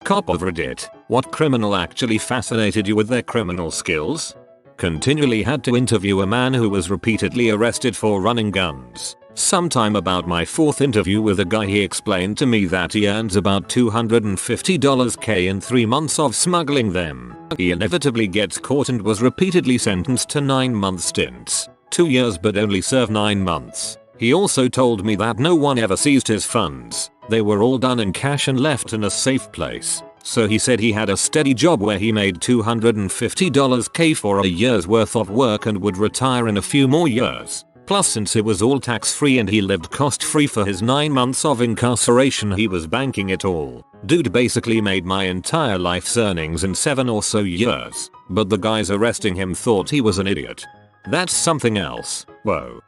Cop of Reddit, what criminal actually fascinated you with their criminal skills? Continually had to interview a man who was repeatedly arrested for running guns. Sometime about my 4th interview with a guy, he explained to me that he earns about $250K in 3 months of smuggling them. He inevitably gets caught and was repeatedly sentenced to 9-month stints. 2 years but only served 9 months. He also told me that no one ever seized his funds. They were all done in cash and left in a safe place. So he said he had a steady job where he made $250K for a year's worth of work and would retire in a few more years. Plus, since it was all tax-free and he lived cost-free for his 9 months of incarceration, he was banking it all. Dude basically made my entire life's earnings in 7 or so years. But the guys arresting him thought he was an idiot. That's something else. Whoa.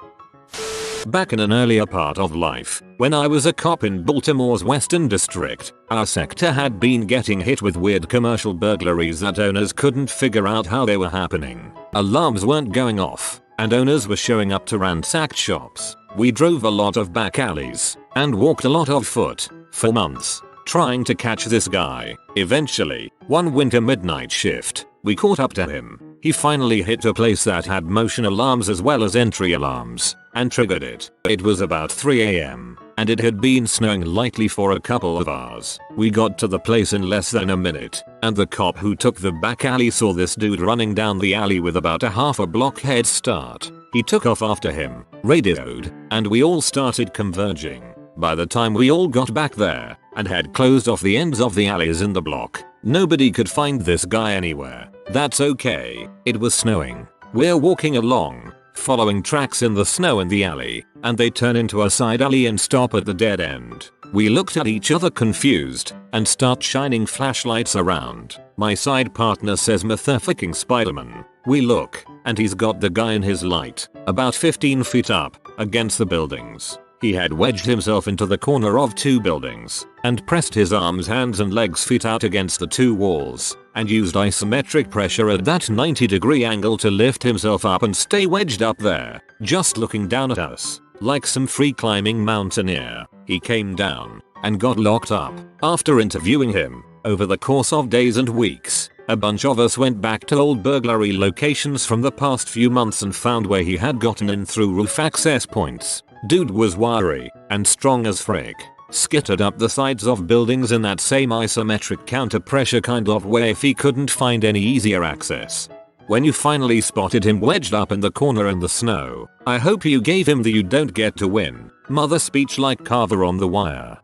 Back in an earlier part of life, when I was a cop in Baltimore's Western District, our sector had been getting hit with weird commercial burglaries that owners couldn't figure out how they were happening. Alarms weren't going off, and owners were showing up to ransack shops. We drove a lot of back alleys, and walked a lot of foot, for months, trying to catch this guy. Eventually, one winter midnight shift, we caught up to him. He finally hit a place that had motion alarms as well as entry alarms, and triggered it. It was about 3 AM, and it had been snowing lightly for a couple of hours. We got to the place in less than a minute, and the cop who took the back alley saw this dude running down the alley with about a half a block head start. He took off after him, radioed, and we all started converging. By the time we all got back there, and had closed off the ends of the alleys in the block, nobody could find this guy anywhere. That's okay, it was snowing. We're walking along, following tracks in the snow in the alley, and they turn into a side alley and stop at the dead end. We looked at each other confused, and start shining flashlights around. My side partner says, "Motherfucking Spider-Man." We look, and he's got the guy in his light, about 15 feet up, against the buildings. He had wedged himself into the corner of 2 buildings, and pressed his arms, hands and legs feet out against the 2 walls, and used isometric pressure at that 90-degree angle to lift himself up and stay wedged up there, just looking down at us, like some free climbing mountaineer. He came down, and got locked up. After interviewing him, over the course of days and weeks, a bunch of us went back to old burglary locations from the past few months and found where he had gotten in through roof access points. Dude was wiry and strong as frick. Skittered up the sides of buildings in that same isometric counter pressure kind of way if he couldn't find any easier access. When you finally spotted him wedged up in the corner in the snow, I hope you gave him the "you don't get to win" mother speech like Carver on The Wire.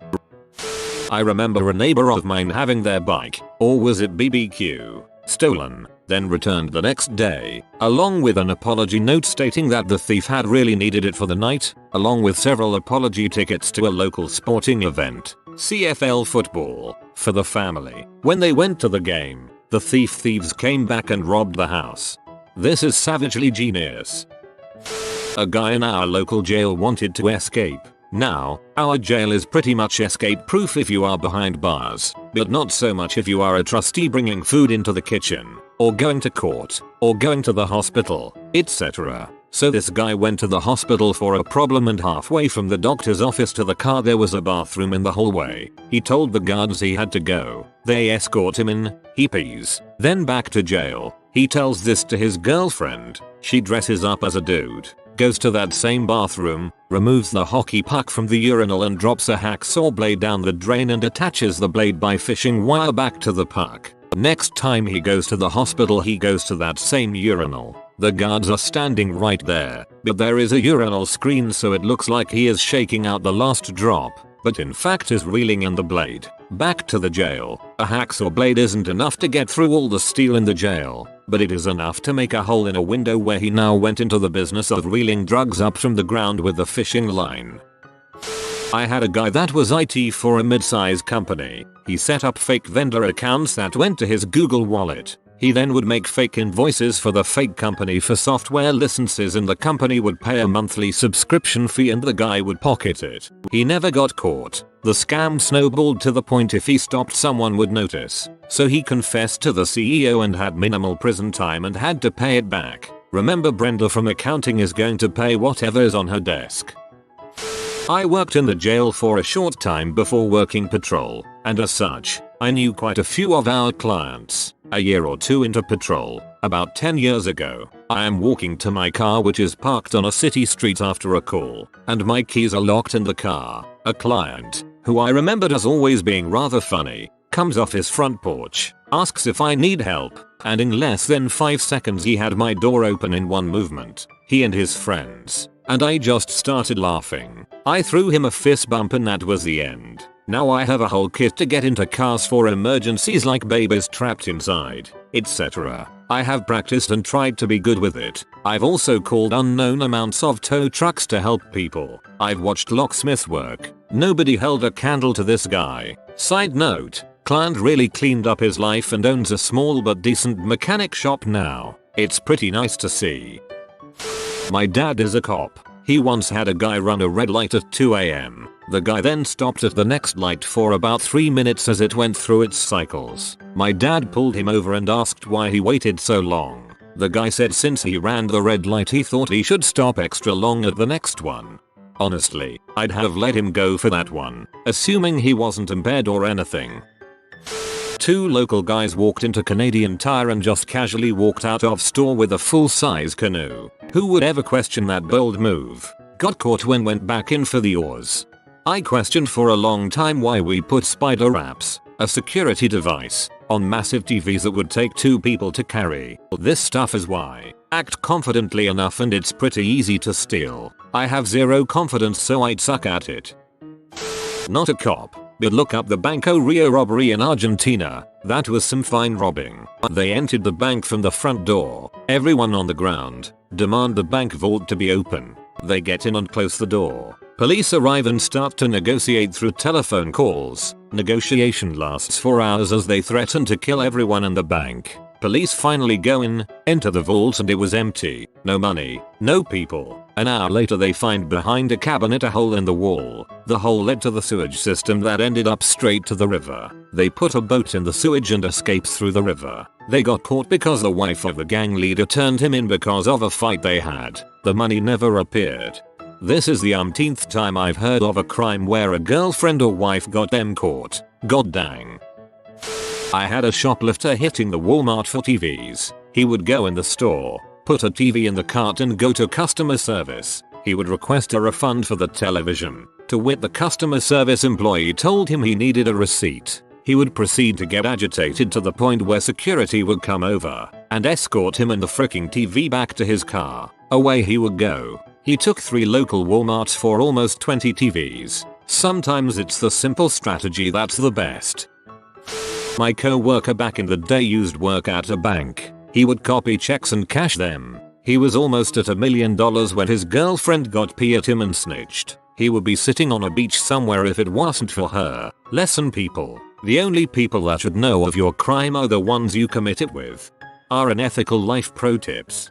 I remember a neighbor of mine having their bike, or was it BBQ, stolen, then returned the next day, along with an apology note stating that the thief had really needed it for the night, along with several apology tickets to a local sporting event, CFL football, for the family. When they went to the game, the thieves came back and robbed the house. This is savagely genius. A guy in our local jail wanted to escape. Now, our jail is pretty much escape proof if you are behind bars, but not so much if you are a trustee bringing food into the kitchen, or going to court, or going to the hospital, etc. So this guy went to the hospital for a problem, and halfway from the doctor's office to the car there was a bathroom in the hallway. He told the guards he had to go. They escort him in, he pees, then back to jail. He tells this to his girlfriend. She dresses up as a dude, goes to that same bathroom, removes the hockey puck from the urinal and drops a hacksaw blade down the drain and attaches the blade by fishing wire back to the puck. Next time he goes to the hospital he goes to that same urinal. The guards are standing right there, but there is a urinal screen so it looks like he is shaking out the last drop, but in fact is reeling in the blade. Back to the jail. A hacksaw blade isn't enough to get through all the steel in the jail, but it is enough to make a hole in a window where he now went into the business of reeling drugs up from the ground with the fishing line. I had a guy that was IT for a mid-size company. He set up fake vendor accounts that went to his Google Wallet. He then would make fake invoices for the fake company for software licenses, and the company would pay a monthly subscription fee and the guy would pocket it. He never got caught. The scam snowballed to the point if he stopped someone would notice. So he confessed to the CEO and had minimal prison time and had to pay it back. Remember, Brenda from accounting is going to pay whatever is on her desk. I worked in the jail for a short time before working patrol, and as such, I knew quite a few of our clients. A year or two into patrol, about 10 years ago, I am walking to my car which is parked on a city street after a call, and my keys are locked in the car. A client, who I remembered as always being rather funny, comes off his front porch, asks if I need help, and in less than 5 seconds he had my door open in one movement, he and his friends, and I just started laughing. I threw him a fist bump and that was the end. Now I have a whole kit to get into cars for emergencies like babies trapped inside, etc. I have practiced and tried to be good with it. I've also called unknown amounts of tow trucks to help people. I've watched locksmiths work. Nobody held a candle to this guy. Side note, client really cleaned up his life and owns a small but decent mechanic shop now. It's pretty nice to see. My dad is a cop. He once had a guy run a red light at 2 AM. The guy then stopped at the next light for about 3 minutes as it went through its cycles. My dad pulled him over and asked why he waited so long. The guy said since he ran the red light he thought he should stop extra long at the next one. Honestly, I'd have let him go for that one, assuming he wasn't impaired or anything. 2 local guys walked into Canadian Tire and just casually walked out of store with a full-size canoe. Who would ever question that bold move? Got caught when went back in for the oars. I questioned for a long time why we put spider wraps, a security device, on massive TVs that would take 2 people to carry. This stuff is why. Act confidently enough and it's pretty easy to steal. I have zero confidence so I'd suck at it. Not a cop, but look up the Banco Rio robbery in Argentina. That was some fine robbing. They entered the bank from the front door. Everyone on the ground demand the bank vault to be open. They get in and close the door. Police arrive and start to negotiate through telephone calls. Negotiation lasts for hours as they threaten to kill everyone in the bank. Police finally go in, enter the vault and it was empty. No money, no people. An hour later they find behind a cabinet a hole in the wall. The hole led to the sewage system that ended up straight to the river. They put a boat in the sewage and escaped through the river. They got caught because the wife of the gang leader turned him in because of a fight they had. The money never appeared. This is the umpteenth time I've heard of a crime where a girlfriend or wife got them caught. God dang. I had a shoplifter hitting the Walmart for TVs. He would go in the store, put a TV in the cart and go to customer service. He would request a refund for the television. To wit, the customer service employee told him he needed a receipt. He would proceed to get agitated to the point where security would come over and escort him and the fricking TV back to his car. Away he would go. He took 3 local Walmarts for almost 20 TVs. Sometimes it's the simple strategy that's the best. My co-worker back in the day used work at a bank. He would copy checks and cash them. He was almost at $1 million when his girlfriend got pee at him and snitched. He would be sitting on a beach somewhere if it wasn't for her. Lesson people. The only people that should know of your crime are the ones you commit it with. Are unethical life pro tips.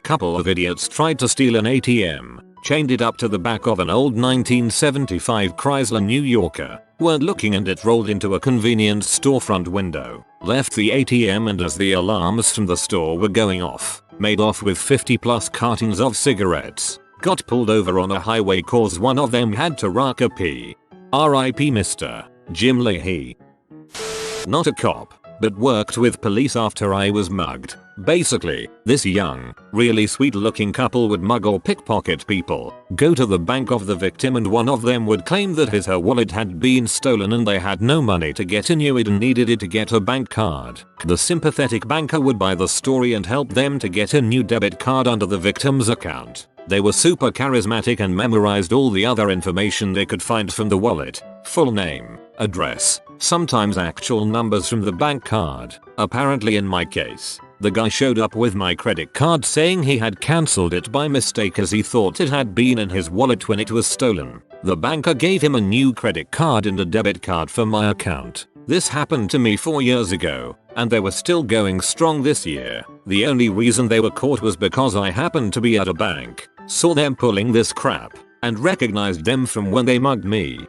Couple of idiots tried to steal an ATM, chained it up to the back of an old 1975 Chrysler New Yorker, weren't looking and it rolled into a convenience storefront window, left the ATM and as the alarms from the store were going off, made off with 50+ cartons of cigarettes, got pulled over on a highway cause one of them had to rock a pee. RIP Mr. Jim Leahy. Not a cop, but worked with police after I was mugged. Basically, this young, really sweet looking couple would mug or pickpocket people, go to the bank of the victim and one of them would claim that her wallet had been stolen and they had no money to get into it and needed it to get a bank card. The sympathetic banker would buy the story and help them to get a new debit card under the victim's account. They were super charismatic and memorized all the other information they could find from the wallet, full name, address, sometimes actual numbers from the bank card. Apparently in my case, the guy showed up with my credit card saying he had cancelled it by mistake as he thought it had been in his wallet when it was stolen. The banker gave him a new credit card and a debit card for my account. This happened to me 4 years ago, and they were still going strong this year. The only reason they were caught was because I happened to be at a bank, saw them pulling this crap, and recognized them from when they mugged me.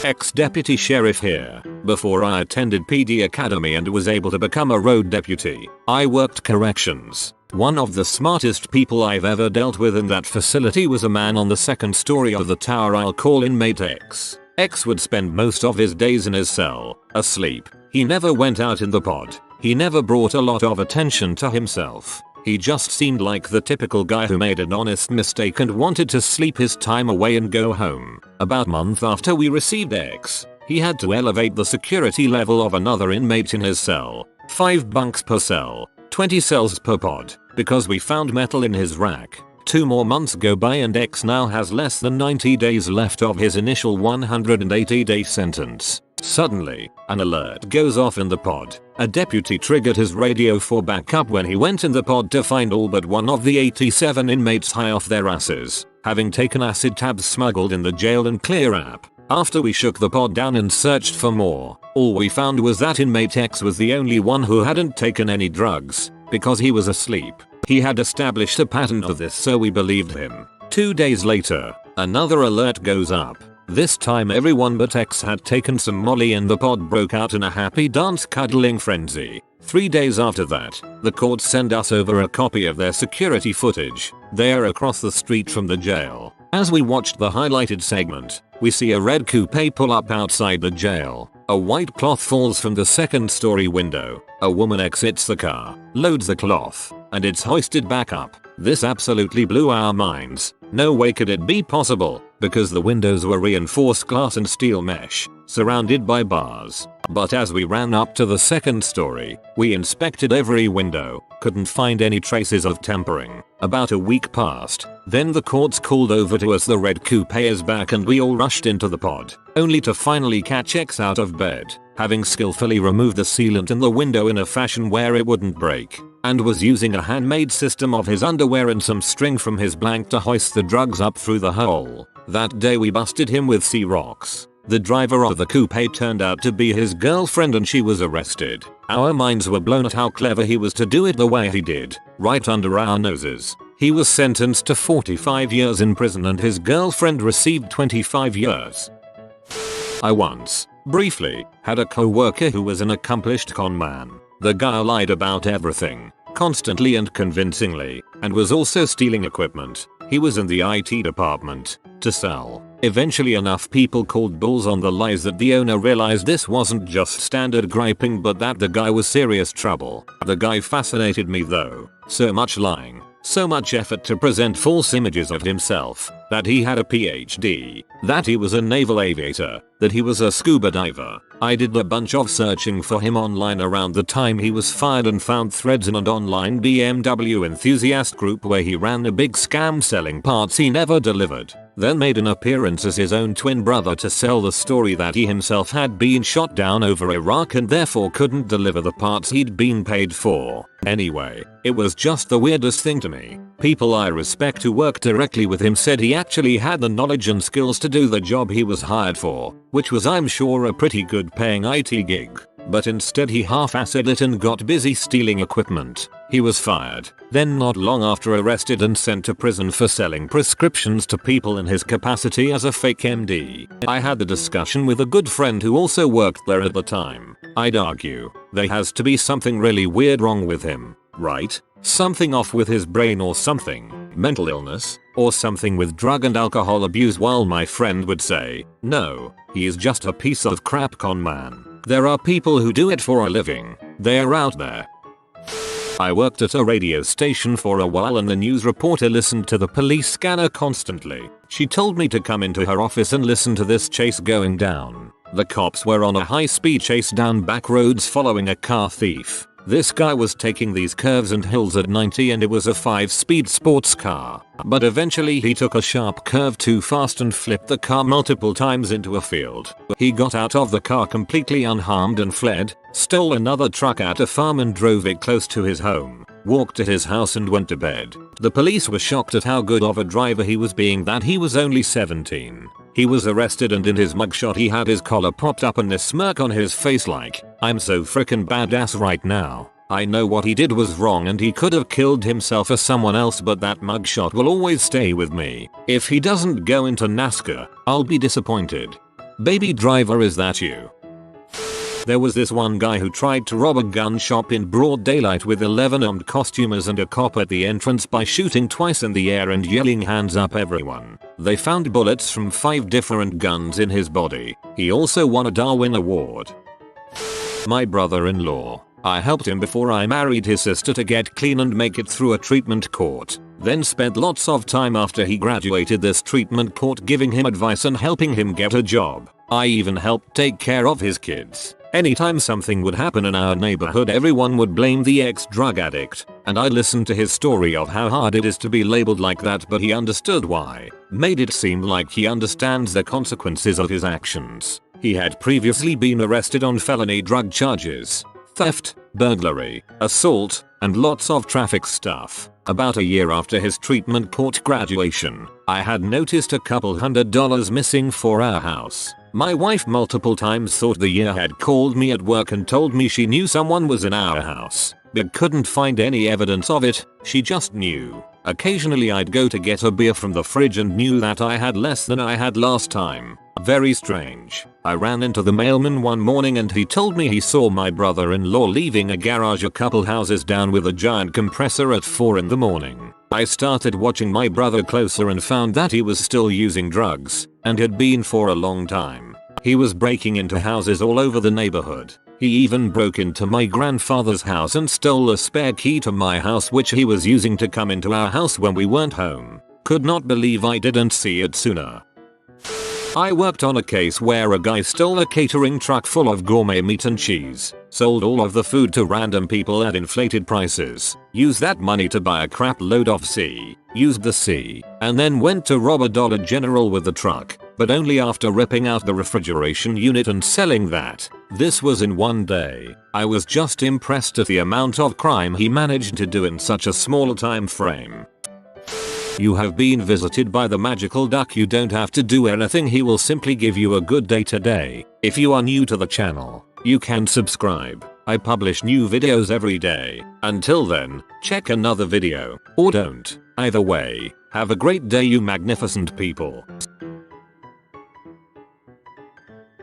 Ex-deputy sheriff here. Before I attended PD Academy and was able to become a road deputy, I worked corrections. One of the smartest people I've ever dealt with in that facility was a man on the second story of the tower I'll call inmate X. X would spend most of his days in his cell, asleep. He never went out in the pod. He never brought a lot of attention to himself. He just seemed like the typical guy who made an honest mistake and wanted to sleep his time away and go home. About a month after we received X, he had to elevate the security level of another inmate in his cell. 5 bunks per cell, 20 cells per pod, because we found metal in his rack. 2 more months go by and X now has less than 90 days left of his initial 180-day sentence. Suddenly, an alert goes off in the pod. A deputy triggered his radio for backup when he went in the pod to find all but one of the 87 inmates high off their asses, having taken acid tabs smuggled in the jail and clear app. After we shook the pod down and searched for more, all we found was that inmate X was the only one who hadn't taken any drugs, because he was asleep. He had established a pattern of this, so we believed him. 2 days later, another alert goes up. This time everyone but X had taken some Molly and the pod broke out in a happy dance cuddling frenzy. 3 days after that, the courts send us over a copy of their security footage. They are across the street from the jail. As we watched the highlighted segment, we see a red coupe pull up outside the jail. A white cloth falls from the second-story window. A woman exits the car, loads the cloth, and it's hoisted back up. This absolutely blew our minds. No way could it be possible, because the windows were reinforced glass and steel mesh, surrounded by bars. But as we ran up to the second story, we inspected every window, couldn't find any traces of tampering. About a week passed, then the courts called over to us the red coupe is back and we all rushed into the pod, only to finally catch X out of bed, having skillfully removed the sealant in the window in a fashion where it wouldn't break, and was using a handmade system of his underwear and some string from his blank to hoist the drugs up through the hole. That day we busted him with C-Rocks. The driver of the coupe turned out to be his girlfriend and she was arrested. Our minds were blown at how clever he was to do it the way he did, right under our noses. He was sentenced to 45 years in prison and his girlfriend received 25 years. I once, briefly, had a co-worker who was an accomplished con man. The guy lied about everything, constantly and convincingly, and was also stealing equipment. He was in the IT department, to sell. Eventually enough people called bulls on the lies that the owner realized this wasn't just standard griping but that the guy was serious trouble. The guy fascinated me though. So much lying, so much effort to present false images of himself, that he had a PhD, that he was a naval aviator, that he was a scuba diver. I did a bunch of searching for him online around the time he was fired and found threads in an online BMW enthusiast group where he ran a big scam selling parts he never delivered. Then made an appearance as his own twin brother to sell the story that he himself had been shot down over Iraq and therefore couldn't deliver the parts he'd been paid for. Anyway, it was just the weirdest thing to me. People I respect who worked directly with him said he actually had the knowledge and skills to do the job he was hired for, which was I'm sure a pretty good paying IT gig. But instead he half-assed it and got busy stealing equipment. He was fired, then not long after arrested and sent to prison for selling prescriptions to people in his capacity as a fake MD. I had the discussion with a good friend who also worked there at the time. I'd argue, there has to be something really weird wrong with him, right? Something off with his brain or something, mental illness, or something with drug and alcohol abuse, while my friend would say, no, he is just a piece of crap con man. There are people who do it for a living. They are out there. I worked at a radio station for a while and the news reporter listened to the police scanner constantly. She told me to come into her office and listen to this chase going down. The cops were on a high-speed chase down back roads following a car thief. This guy was taking these curves and hills at 90 and it was a 5-speed sports car. But eventually he took a sharp curve too fast and flipped the car multiple times into a field. He got out of the car completely unharmed and fled, stole another truck at a farm and drove it close to his home, walked to his house and went to bed. The police were shocked at how good of a driver he was being that he was only 17. He was arrested and in his mugshot he had his collar popped up and a smirk on his face like, I'm so frickin' badass right now. I know what he did was wrong and he could have killed himself or someone else, but that mugshot will always stay with me. If he doesn't go into NASCAR, I'll be disappointed. Baby driver, is that you? There was this one guy who tried to rob a gun shop in broad daylight with 11 armed costumers and a cop at the entrance by shooting twice in the air and yelling "Hands up everyone." They found bullets from 5 different guns in his body. He also won a Darwin Award. My brother-in-law. I helped him before I married his sister to get clean and make it through a treatment court. Then spent lots of time after he graduated this treatment court giving him advice and helping him get a job. I even helped take care of his kids. Anytime something would happen in our neighborhood, everyone would blame the ex-drug addict, and I listened to his story of how hard it is to be labeled like that, but he understood why. Made it seem like he understands the consequences of his actions. He had previously been arrested on felony drug charges, theft, burglary, assault, and lots of traffic stuff. About a year after his treatment court graduation, I had noticed a couple $100 missing for our house. My wife multiple times thought the year had called me at work and told me she knew someone was in our house, but couldn't find any evidence of it. She just knew. Occasionally I'd go to get a beer from the fridge and knew that I had less than I had last time. Very strange. I ran into the mailman one morning and he told me he saw my brother-in-law leaving a garage a couple houses down with a giant compressor at 4 in the morning. I started watching my brother closer and found that he was still using drugs, and had been for a long time. He was breaking into houses all over the neighborhood. He even broke into my grandfather's house and stole a spare key to my house which he was using to come into our house when we weren't home. Could not believe I didn't see it sooner. I worked on a case where a guy stole a catering truck full of gourmet meat and cheese, sold all of the food to random people at inflated prices, used that money to buy a crap load of C, used the C, and then went to rob a Dollar General with the truck, but only after ripping out the refrigeration unit and selling that. This was in one day. I was just impressed at the amount of crime he managed to do in such a small time frame. You have been visited by the magical duck. You don't have to do anything. He will simply give you a good day today. If you are new to the channel, you can subscribe. I publish new videos every day. Until then, check another video, or don't. Either way, have a great day you magnificent people.